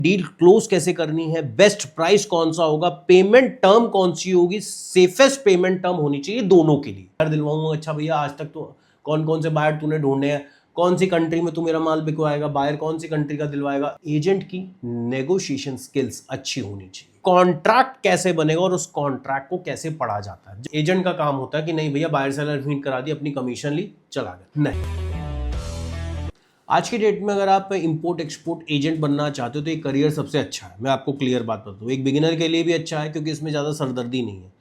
Deal close कैसे करनी है, बेस्ट प्राइस कौन सा होगा, पेमेंट टर्म कौन सी होगी, सेफेस्ट पेमेंट टर्म होनी चाहिए दोनों के लिए। यार दिलवाऊंगा, अच्छा भैया आज तक तो कौन कौन से बायर तूने ढूंढे हैं, कौन सी कंट्री में तू मेरा माल बिकवाएगा, बायर कौन सी कंट्री का दिलवाएगा। एजेंट की नेगोशिएशन स्किल्स अच्छी होनी चाहिए। कॉन्ट्रैक्ट कैसे बनेगा और उस कॉन्ट्रैक्ट को कैसे पढ़ा जाता है। एजेंट का काम होता है कि नहीं भैया बायर सेलर मीट करा दी, अपनी कमीशन ली, चला गया। नहीं, आज की डेट में अगर आप इंपोर्ट एक्सपोर्ट एजेंट बनना चाहते हो तो ये करियर सबसे अच्छा है। मैं आपको क्लियर बात बता दूं, एक बिगिनर के लिए भी अच्छा है क्योंकि इसमें ज़्यादा सरदर्दी नहीं है।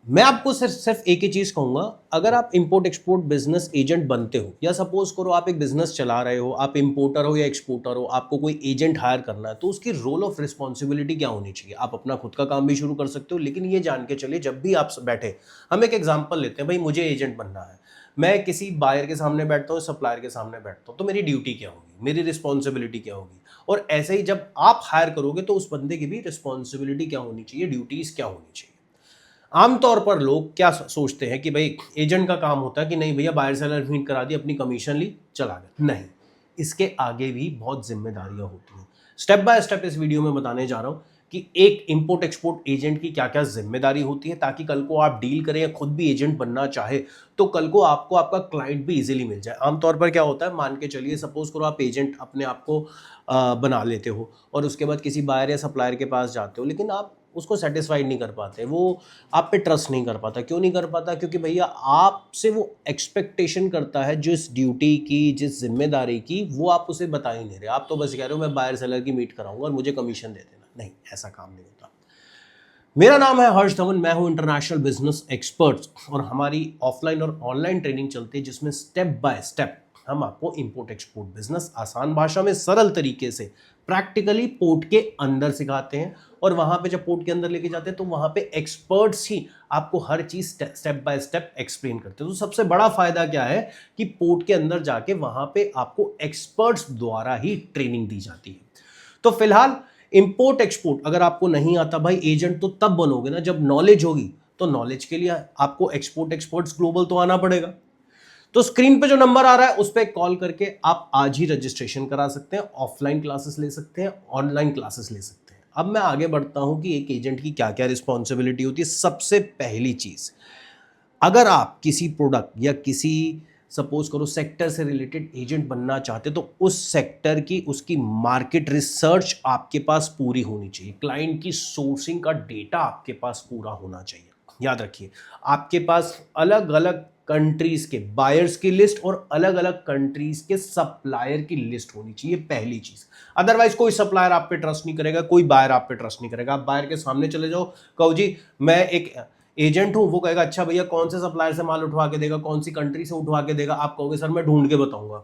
मैं आपको सिर्फ एक ही चीज़ कहूँगा, अगर आप इंपोर्ट एक्सपोर्ट बिजनेस एजेंट बनते हो, या सपोज करो आप एक बिजनेस चला रहे हो, आप इंपोर्टर हो या एक्सपोर्टर हो, आपको कोई एजेंट हायर करना है, तो उसकी रोल ऑफ रिस्पॉन्सिबिलिटी क्या होनी चाहिए। आप अपना खुद का काम भी शुरू कर सकते हो, लेकिन ये जान के चलिए जब भी आप बैठे, हम एक एग्जाम्पल लेते हैं, भाई मुझे एजेंट बनना है, मैं किसी बायर के सामने बैठता हूँ, सप्लायर के सामने बैठता हूँ, तो मेरी ड्यूटी क्या होगी, मेरी रिस्पॉन्सिबिलिटी क्या होगी। और ऐसे ही जब आप हायर करोगे तो उस बंदे की भी रिस्पॉन्सिबिलिटी क्या होनी चाहिए, ड्यूटीज क्या होनी चाहिए। आमतौर पर लोग क्या सोचते हैं कि भाई एजेंट का काम होता है कि नहीं भैया बायर सेलर मीट करा दी, अपनी कमीशन ली, चला गया। नहीं, इसके आगे भी बहुत जिम्मेदारियां होती हैं। स्टेप बाय स्टेप इस वीडियो में बताने जा रहा हूं कि एक इंपोर्ट एक्सपोर्ट एजेंट की क्या क्या जिम्मेदारी होती है, ताकि कल को आप डील करें या खुद भी एजेंट बनना चाहे तो कल को आपको आपका क्लाइंट भी इजीली मिल जाए। आमतौर पर क्या होता है, मान के चलिए सपोज करो आप एजेंट अपने आप को बना लेते हो और उसके बाद किसी बायर या सप्लायर के पास जाते हो, लेकिन आप उसको सेटिस्फाइड नहीं कर पाते, वो आप पे ट्रस्ट नहीं कर पाता। क्यों नहीं कर पाता? क्योंकि भैया आपसे वो एक्सपेक्टेशन करता है जिस ड्यूटी की, जिस जिम्मेदारी की, वो आप उसे बता ही नहीं रहे। आप तो बस कह रहे हो मैं बायर सेलर की मीट कराऊंगा और मुझे कमीशन दे देना। नहीं, ऐसा काम नहीं होता। मेरा नाम है हर्ष धवन, मैं हूं इंटरनेशनल बिजनेस एक्सपर्ट और हमारी ऑफलाइन और ऑनलाइन ट्रेनिंग चलती है जिसमें स्टेप बाय स्टेप हम आपको इंपोर्ट एक्सपोर्ट बिजनेस आसान भाषा में सरल तरीके से प्रैक्टिकली पोर्ट के अंदर सिखाते हैं। और वहां पे जब पोर्ट के अंदर लेके जाते हैं तो वहां पे एक्सपर्ट्स ही आपको हर चीज स्टेप बाय स्टेप एक्सप्लेन करते हैं। तो सबसे बड़ा फायदा क्या है कि पोर्ट के अंदर जाके वहां पे आपको एक्सपर्ट्स द्वारा ही ट्रेनिंग दी जाती है। तो फिलहाल इंपोर्ट एक्सपोर्ट अगर आपको नहीं आता, भाई एजेंट तो तब बनोगे ना जब नॉलेज होगी। तो नॉलेज के लिए आपको एक्सपोर्ट एक्सपर्ट्स ग्लोबल तो आना पड़ेगा। तो स्क्रीन पे जो नंबर आ रहा है उस पर कॉल करके आप आज ही रजिस्ट्रेशन करा सकते हैं, ऑफलाइन क्लासेस ले सकते हैं, ऑनलाइन क्लासेस ले सकते हैं। अब मैं आगे बढ़ता हूं कि एक एजेंट की क्या क्या रिस्पॉन्सिबिलिटी होती है। सबसे पहली चीज, अगर आप किसी प्रोडक्ट या किसी सपोज करो सेक्टर से रिलेटेड एजेंट बनना चाहते तो उस सेक्टर की, उसकी मार्केट रिसर्च आपके पास पूरी होनी चाहिए। क्लाइंट की सोर्सिंग का डेटा आपके पास पूरा होना चाहिए। याद रखिए, आपके पास अलग अलग कंट्रीज के बायर्स की लिस्ट और अलग अलग कंट्रीज के सप्लायर की लिस्ट होनी चाहिए, पहली चीज। अदरवाइज कोई सप्लायर आप पे ट्रस्ट नहीं करेगा, कोई बायर आप पे ट्रस्ट नहीं करेगा। आप बायर के सामने चले जाओ, कहो जी मैं एक एजेंट हूं, वो कहेगा अच्छा भैया कौन से सप्लायर से माल उठवा के देगा, कौन सी कंट्री से उठवा के देगा। आप कहोगे सर मैं ढूंढ के बताऊंगा,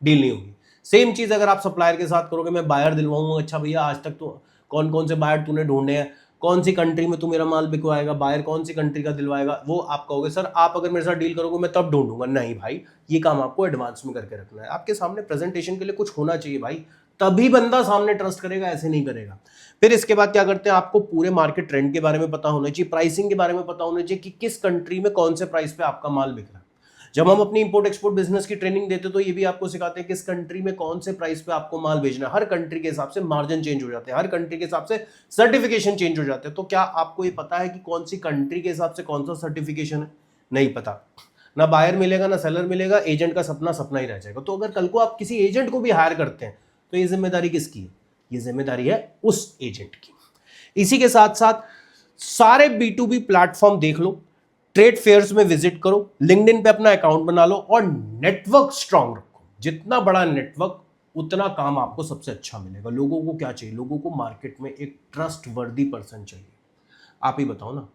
डील नहीं होगी। सेम चीज अगर आप सप्लायर के साथ करोगे, मैं बायर दिलवाऊंगा, अच्छा भैया आज तक तो कौन कौन से बायर तूने ढूंढे हैं, कौन सी कंट्री में तू मेरा माल बिकवाएगा, बायर कौन सी कंट्री का दिलवाएगा, वो आप कहोगे सर आप अगर मेरे साथ डील करोगे मैं तब ढूंढूंगा। नहीं भाई, ये काम आपको एडवांस में करके रखना है। आपके सामने प्रेजेंटेशन के लिए कुछ होना चाहिए भाई, तभी बंदा सामने ट्रस्ट करेगा, ऐसे नहीं करेगा। फिर इसके बाद क्या करते हैं, आपको पूरे मार्केट ट्रेंड के बारे में पता होना चाहिए, प्राइसिंग के बारे में पता होना चाहिए कि किस कंट्री में कौन से प्राइस पे आपका माल बिक रहा है। जब हम अपनी इंपोर्ट एक्सपोर्ट बिजनेस की ट्रेनिंग देते तो ये भी आपको सिखाते हैं किस कंट्री में कौन से प्राइस पे आपको माल भेजना है। हर कंट्री के हिसाब से मार्जिन चेंज हो जाते हैं, हर कंट्री के हिसाब से सर्टिफिकेशन चेंज हो जाते हैं। तो क्या आपको ये पता है कि कौन सी कंट्री के हिसाब से कौन सा सर्टिफिकेशन है? नहीं पता। ना बायर मिलेगा ना सेलर मिलेगा, एजेंट का सपना सपना ही रह जाएगा। तो अगर कल को आप किसी एजेंट को भी हायर करते हैं तो ये जिम्मेदारी किसकी है? ये जिम्मेदारी है उस एजेंट की। इसी के साथ साथ सारे B2B प्लेटफॉर्म देख लो, ट्रेड फेयर्स में विजिट करो, लिंक्डइन पे अपना अकाउंट बना लो और नेटवर्क स्ट्रांग रखो। जितना बड़ा नेटवर्क उतना काम आपको सबसे अच्छा मिलेगा। लोगों को क्या चाहिए? लोगों को मार्केट में एक ट्रस्ट वर्दी पर्सन चाहिए। आप ही बताओ ना,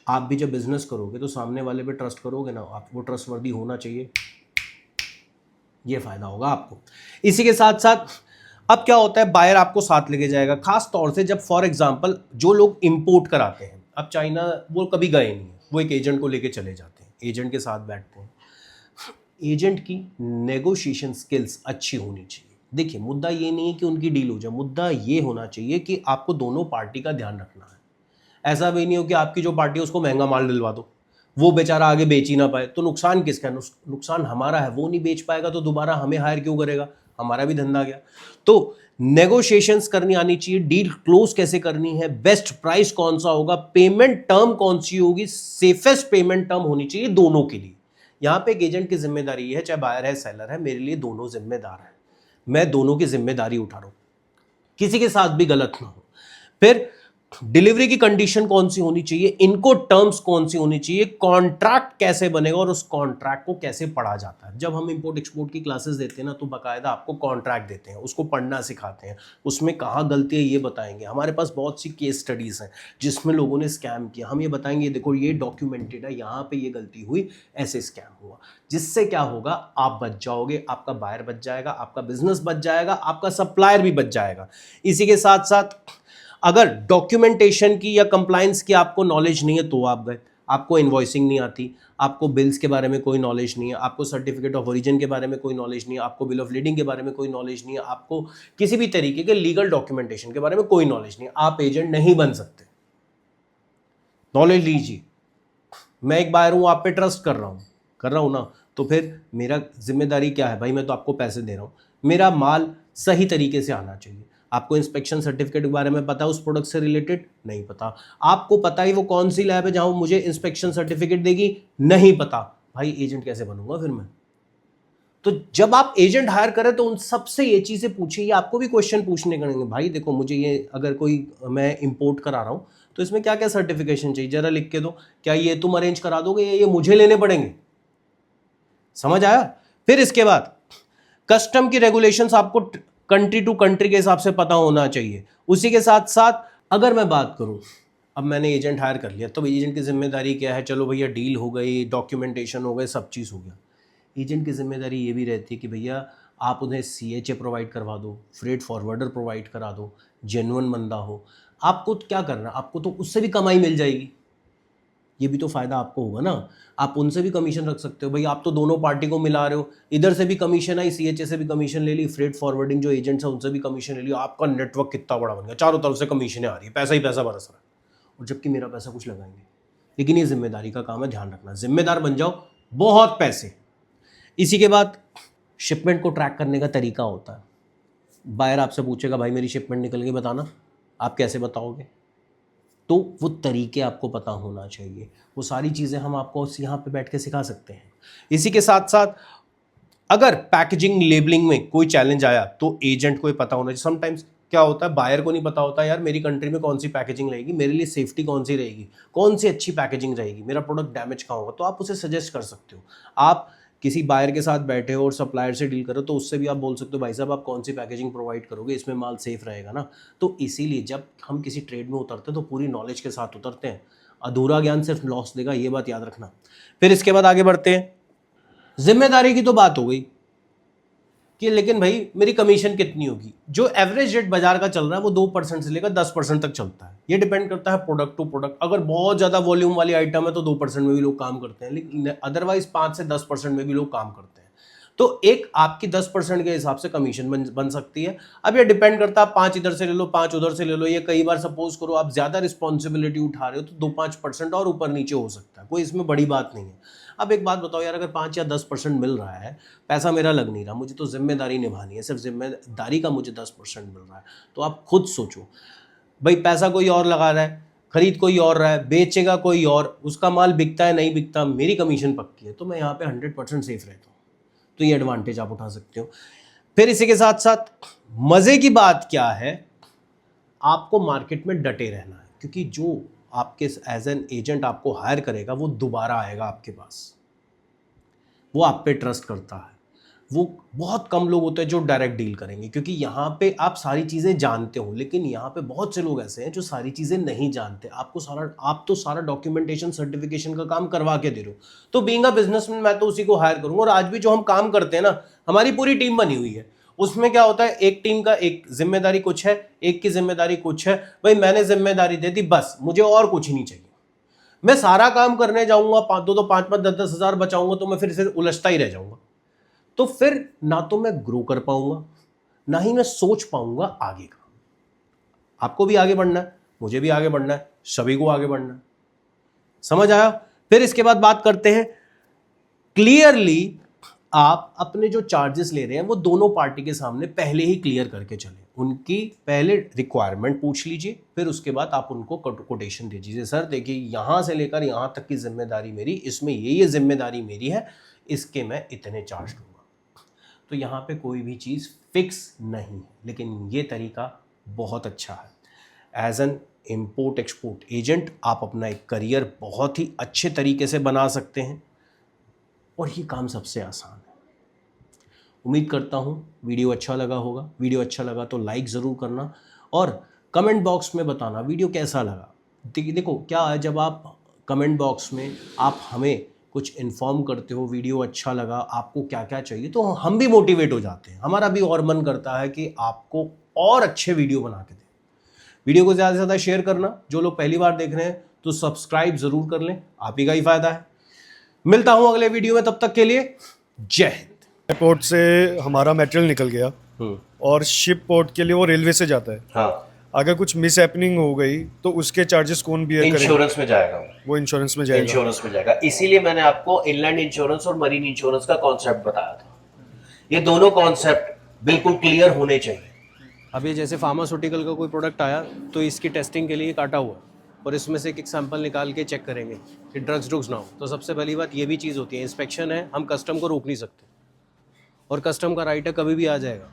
आप भी जब बिजनेस करोगे तो सामने वाले पे ट्रस्ट करोगे ना, आपको ट्रस्ट वर्दी होना चाहिए, ये फायदा होगा आपको। इसी के साथ साथ अब क्या होता है, बायर आपको साथ लेके जाएगा, खास तौर से जब फॉर एग्जांपल जो लोग इंपोर्ट कराते हैं, अब चाइना वो कभी गए नहीं है, वो एक एजेंट को लेके चले जाते हैं, एजेंट के साथ बैठते हैं। एजेंट की नेगोशिएशन स्किल्स अच्छी होनी चाहिए। देखिए, मुद्दा ये नहीं है कि उनकी डील हो जाए, मुद्दा ये होना चाहिए कि आपको दोनों पार्टी का ध्यान रखना है। ऐसा भी नहीं हो कि आपकी जो पार्टी है उसको महंगा माल दिलवा दो, वो बेचारा आगे बेच ही ना पाए, तो नुकसान किसका है? नुकसान हमारा है। वो नहीं बेच पाएगा तो दोबारा हमें हायर क्यों करेगा? हमारा भी धंधा गया। तो नेगोशिएशंस करनी आनी चाहिए, डील क्लोज कैसे करनी है, बेस्ट प्राइस कौन सा होगा, पेमेंट टर्म कौन सी होगी, सेफेस्ट पेमेंट टर्म होनी चाहिए दोनों के लिए। यहां पे एक एजेंट की जिम्मेदारी है, चाहे बायर है सेलर है, मेरे लिए दोनों जिम्मेदार है, मैं दोनों की जिम्मेदारी उठा रहा हूं, किसी के साथ भी गलत ना हो। फिर डिलीवरी की कंडीशन कौन सी होनी चाहिए, इनको टर्म्स कौन सी होनी चाहिए, कॉन्ट्रैक्ट कैसे बनेगा और उस कॉन्ट्रैक्ट को कैसे पढ़ा जाता है। जब हम इंपोर्ट एक्सपोर्ट की क्लासेस देते हैं ना, तो बाकायदा आपको कॉन्ट्रैक्ट देते हैं, उसको पढ़ना सिखाते हैं, उसमें कहाँ गलती है ये बताएंगे। हमारे पास बहुत सी केस स्टडीज हैं जिसमें लोगों ने स्कैम किया, हम ये बताएंगे देखो ये डॉक्यूमेंटेड है, यहाँ पे ये गलती हुई, ऐसे स्कैम हुआ। जिससे क्या होगा, आप बच जाओगे, आपका बायर बच जाएगा, आपका बिजनेस बच जाएगा, आपका सप्लायर भी बच जाएगा। इसी के साथ साथ अगर डॉक्यूमेंटेशन की या कंप्लायंस की आपको नॉलेज नहीं है तो आप गए, आपको इनवॉइसिंग नहीं आती, आपको बिल्स के बारे में कोई नॉलेज नहीं है, आपको सर्टिफिकेट ऑफ ओरिजिन के बारे में कोई नॉलेज नहीं है, आपको बिल ऑफ लीडिंग के बारे में कोई नॉलेज नहीं है, आपको किसी भी तरीके के लीगल डॉक्यूमेंटेशन के बारे में कोई नॉलेज नहीं है, आप एजेंट नहीं बन सकते। नॉलेज लीजिए, मैं एक बायर हूं, आप पे ट्रस्ट कर रहा हूं ना, तो फिर मेरा जिम्मेदारी क्या है भाई, मैं तो आपको पैसे दे रहा हूं, मेरा माल सही तरीके से आना चाहिए। आपको इंस्पेक्शन सर्टिफिकेट के बारे में पता है, उस प्रोडक्ट से रिलेटेड नहीं पता, आपको पता ही वो कौन सी लैब है जहां मुझे इंस्पेक्शन सर्टिफिकेट देगी, नहीं पता, भाई एजेंट कैसे बनूंगा फिर मैं। तो जब आप एजेंट हायर करें तो उन सबसे ये चीजें पूछिए, आपको भी क्वेश्चन पूछने करेंगे, भाई देखो मुझे ये अगर कोई मैं इंपोर्ट करा रहा हूं तो इसमें क्या क्या सर्टिफिकेशन चाहिए, जरा लिख के दो, क्या ये तुम अरेंज करा दोगे या ये मुझे लेने पड़ेंगे। समझ आया। फिर इसके बाद कस्टम की रेगुलेशंस आपको कंट्री टू कंट्री के हिसाब से पता होना चाहिए। उसी के साथ साथ अगर मैं बात करूं, अब मैंने एजेंट हायर कर लिया, तो एजेंट की जिम्मेदारी क्या है, चलो भैया डील हो गई, डॉक्यूमेंटेशन हो गए, सब चीज़ हो गया। एजेंट की जिम्मेदारी ये भी रहती है कि भैया आप उन्हें CHA प्रोवाइड करवा दो, फ्रेट फॉरवर्डर प्रोवाइड करा दो, जेन्युइन बंदा हो। आपको क्या करना, आपको तो उससे भी कमाई मिल जाएगी, ये भी तो फायदा आपको होगा ना, आप उनसे भी कमीशन रख सकते हो। भाई आप तो दोनों पार्टी को मिला रहे हो, इधर से भी कमीशन आई, CHA से भी कमीशन ले ली, फ्रेट फॉरवर्डिंग जो एजेंट्स है उनसे भी कमीशन ले ली, आपका नेटवर्क कितना बड़ा बन गया, चारों तरफ से कमीशनें आ रही है, पैसा ही पैसा बरस रहा है, और जबकि मेरा पैसा कुछ लगाएंगे। लेकिन ये जिम्मेदारी का काम है, ध्यान रखना, जिम्मेदार बन जाओ, बहुत पैसे। इसी के बाद शिपमेंट को ट्रैक करने का तरीका होता है। बायर आपसे पूछेगा भाई मेरी शिपमेंट निकल गई बताना, आप कैसे बताओगे, तो वो तरीके आपको पता होना चाहिए। वो सारी चीज़ें हम आपको यहाँ पे बैठ के सिखा सकते हैं। इसी के साथ साथ अगर पैकेजिंग लेबलिंग में कोई चैलेंज आया तो एजेंट को ही पता होना चाहिए। समटाइम्स क्या होता है, बायर को नहीं पता होता यार मेरी कंट्री में कौन सी पैकेजिंग रहेगी, मेरे लिए सेफ्टी कौन सी रहेगी, कौन सी अच्छी पैकेजिंग रहेगी, मेरा प्रोडक्ट डैमेज कहाँ होगा, तो आप उसे सजेस्ट कर सकते हो। आप किसी बायर के साथ बैठे हो और सप्लायर से डील करो तो उससे भी आप बोल सकते हो भाई साहब आप कौन सी पैकेजिंग प्रोवाइड करोगे, इसमें माल सेफ रहेगा ना। तो इसीलिए जब हम किसी ट्रेड में उतरते हैं तो पूरी नॉलेज के साथ उतरते हैं, अधूरा ज्ञान सिर्फ लॉस देगा, ये बात याद रखना। फिर इसके बाद आगे बढ़ते हैं, जिम्मेदारी की तो बात हो गई कि लेकिन भाई मेरी कमीशन कितनी होगी। जो एवरेज रेट बाजार का चल रहा है वो 2% से लेकर 10% तक चलता है, ये डिपेंड करता है प्रोडक्ट टू प्रोडक्ट। अगर बहुत ज़्यादा वॉल्यूम वाली आइटम है तो 2% में भी लोग काम करते हैं, लेकिन अदरवाइज 5 से 10% में भी लोग काम करते हैं। तो एक आपकी 10% के हिसाब से कमीशन बन सकती है। अब ये डिपेंड करता है, 5 इधर से ले लो 5 उधर से ले लो, ये कई बार सपोज करो आप ज़्यादा रिस्पॉन्सिबिलिटी उठा रहे हो तो 2-5% और ऊपर नीचे हो सकता है, कोई इसमें बड़ी बात नहीं है। अब एक बात बताओ यार, अगर 5 या 10% मिल रहा है, पैसा मेरा लग नहीं रहा, मुझे तो जिम्मेदारी निभानी है, सिर्फ जिम्मेदारी का मुझे 10% मिल रहा है, तो आप खुद सोचो भाई पैसा कोई और लगा रहा है, खरीद कोई और रहा है, बेचेगा कोई और, उसका माल बिकता है नहीं बिकता, मेरी कमीशन पक्की है, तो मैं यहाँ पे 100% सेफ रहता हूँ। तो ये एडवांटेज आप उठा सकते हो। फिर इसी के साथ साथ मजे की बात क्या है, आपको मार्केट में डटे रहना है, क्योंकि जो आपके एज एन एजेंट आपको हायर करेगा वो दोबारा आएगा आपके पास, वो आप पे ट्रस्ट करता है। वो बहुत कम लोग होते हैं जो डायरेक्ट डील करेंगे, क्योंकि यहाँ पे आप सारी चीज़ें जानते हो, लेकिन यहाँ पे बहुत से लोग ऐसे हैं जो सारी चीज़ें नहीं जानते। आप तो सारा डॉक्यूमेंटेशन सर्टिफिकेशन का काम करवा के दे रहे हो। तो बीइंग अ बिजनेसमैन मैं तो उसी को हायर करूंगा। और आज भी जो हम काम करते हैं ना, हमारी पूरी टीम बनी हुई है, उसमें क्या होता है, एक टीम का एक जिम्मेदारी कुछ है, एक की जिम्मेदारी कुछ है। भाई मैंने जिम्मेदारी दे दी, बस मुझे और कुछ नहीं चाहिए। मैं सारा काम करने जाऊंगा, 5-5, 10-10 हज़ार बचाऊंगा तो मैं फिर से उलझता ही रह जाऊंगा। तो फिर ना तो मैं ग्रो कर पाऊंगा, ना ही मैं सोच पाऊंगा आगे का। आपको भी आगे बढ़ना है, मुझे भी आगे बढ़ना है, सभी को आगे बढ़ना है। समझ आया। फिर इसके बाद बात करते हैं क्लियरली, आप अपने जो चार्जेस ले रहे हैं वो दोनों पार्टी के सामने पहले ही क्लियर करके चलें। उनकी पहले रिक्वायरमेंट पूछ लीजिए, फिर उसके बाद आप उनको कोटेशन दे दीजिए। सर देखिए यहाँ से लेकर यहाँ तक की जिम्मेदारी मेरी, इसमें ये जिम्मेदारी मेरी है, इसके मैं इतने चार्ज दूंगा। तो यहाँ पे कोई भी चीज़ फिक्स नहीं है, लेकिन ये तरीका बहुत अच्छा है। As an import export agent आप अपना एक करियर बहुत ही अच्छे तरीके से बना सकते हैं, और ये काम सबसे आसान है। उम्मीद करता हूँ वीडियो अच्छा लगा होगा। वीडियो अच्छा लगा तो लाइक ज़रूर करना, और कमेंट बॉक्स में बताना वीडियो कैसा लगा। देखो क्या है, जब आप कमेंट बॉक्स में आप हमें कुछ इन्फॉर्म करते हो वीडियो अच्छा लगा, आपको क्या क्या चाहिए, तो हम भी मोटिवेट हो जाते हैं, हमारा भी और मन करता है कि आपको और अच्छे वीडियो बना के दें। वीडियो को ज़्यादा से ज़्यादा शेयर करना। जो लोग पहली बार देख रहे हैं तो सब्सक्राइब ज़रूर कर लें, आप ही का ही फायदा है। मिलता हूँ अगले वीडियो में, तब तक के लिए जय हिंद। एयरपोर्ट से हमारा मटेरियल निकल गया और शिप पोर्ट के लिए वो रेलवे से जाता है। हाँ, अगर कुछ मिस हैपनिंग हो गई तो उसके चार्जेस कौन बियर करेगा? इंश्योरेंस में जाएगा, वो इंश्योरेंस में जाएगा। इंश्योरेंस में जाएगा। इसीलिए मैंने आपको इनलैंड इंश्योरेंस और मरीन इंश्योरेंस का कॉन्सेप्ट बताया था। ये दोनों कॉन्सेप्ट बिल्कुल क्लियर होने चाहिए। अब ये जैसे फार्मास्यूटिकल का कोई प्रोडक्ट आया तो इसकी टेस्टिंग के लिए काटा हुआ, और इसमें से एक सैंपल निकाल के चेक करेंगे कि ड्रग्स ना हो। तो सबसे पहली बात ये भी चीज़ होती है, इंस्पेक्शन है, हम कस्टम को रोक नहीं सकते, और कस्टम का राइट है कभी भी आ जाएगा।